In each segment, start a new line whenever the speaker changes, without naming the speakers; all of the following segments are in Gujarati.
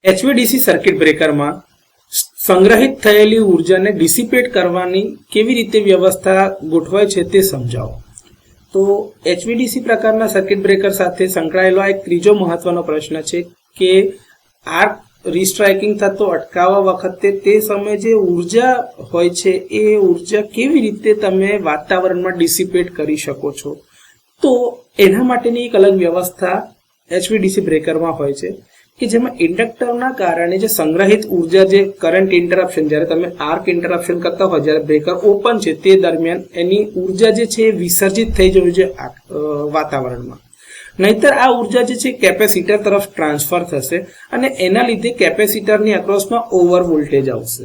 HVDC સર્કિટ બ્રેકરમાં સંગ્રહિત થયેલી ઉર્જાને ડિસિપેટ કરવાની કેવી રીતે વ્યવસ્થા ગોઠવાય છે તે સમજાવો. તો HVDC પ્રકારના સર્કિટ બ્રેકર સાથે સંકળાયેલો એક ત્રીજો મહત્વનો પ્રશ્ન છે કે આર્ક રીસ્ટ્રાઇકિંગ થતો અટકાવવા વખતે તે સમયે જે ઉર્જા હોય છે એ ઉર્જા કેવી રીતે તમે વાતાવરણમાં ડિસિપેટ કરી શકો છો. તો એના માટેની એક અલગ વ્યવસ્થા HVDC બ્રેકરમાં હોય છે કે જેમાં ઇન્ડક્ટરના કારણે જે સંગ્રહિત ઉર્જા, જે કરંટ ઇન્ટરપ્શન, જ્યારે તમે આર્ક ઇન્ટરપ્શન કરતા હોય, જ્યારે બ્રેકર ઓપન છે તે દરમિયાન એની ઉર્જા જે છે એ વિસર્જિત થઈ જવી છે વાતાવરણમાં. નહીતર આ ઉર્જા જે છે કેપેસિટર તરફ ટ્રાન્સફર થશે અને એના લીધે કેપેસિટરની અક્રોસમાં ઓવર વોલ્ટેજ આવશે.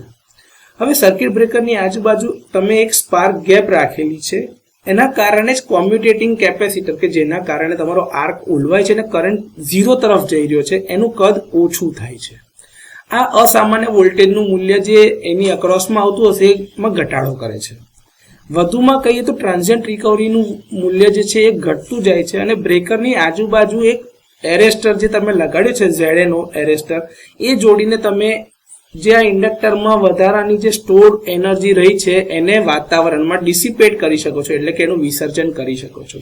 હવે સર્કિટ બ્રેકરની આજુબાજુ તમે એક સ્પાર્ક ગેપ રાખેલી છે, એના કારણે જ કોમ્યુટેટિંગ કેપેસિટર કે જેના કારણે તમારો આર્ક ઓલવાય છે અને કરંટ 0 તરફ જઈ રહ્યો છે એનું કદ ઓછું થાય છે. આ અસામાન્ય વોલ્ટેજનું મૂલ્ય જે એની અક્રોસમાં આવતું હશે એમાં ઘટાડો કરે છે. વધુમાં કહીએ તો ટ્રાન્ઝિયન્ટ રિકવરીનું મૂલ્ય જે છે એ ઘટતું જાય છે અને બ્રેકરની આજુબાજુ એક એરેસ્ટર જે તમે લગાડ્યો છે, ZNO એરેસ્ટર, એ જોડીને તમે જે આ ઇન્ડક્ટરમાં વધારાની જે સ્ટોર એનર્જી રહી છે એને વાતાવરણમાં ડિસિપેટ કરી શકો છો, એટલે કે એનું વિસર્જન કરી શકો છો.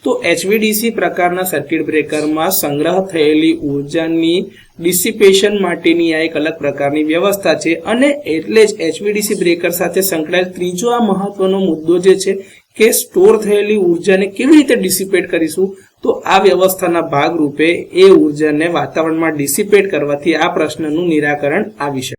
તો HVDC પ્રકારના સર્કિટ બ્રેકરમાં સંગ્રહ થયેલી ઉર્જાની ડિસિપેશન માટેની આ એક અલગ પ્રકારની વ્યવસ્થા છે અને એટલે જ HVDC બ્રેકર સાથે સંકળાયેલ ત્રીજો આ મહત્વનો મુદ્દો જે છે કે સ્ટોર થયેલી ઉર્જાને કેવી રીતે ડિસિપેટ કરીશું. તો આ વ્યવસ્થાના ભાગરૂપે એ ઉર્જાને વાતાવરણમાં ડિસિપેટ કરવાથી આ પ્રશ્નનું નિરાકરણ આવી શકે.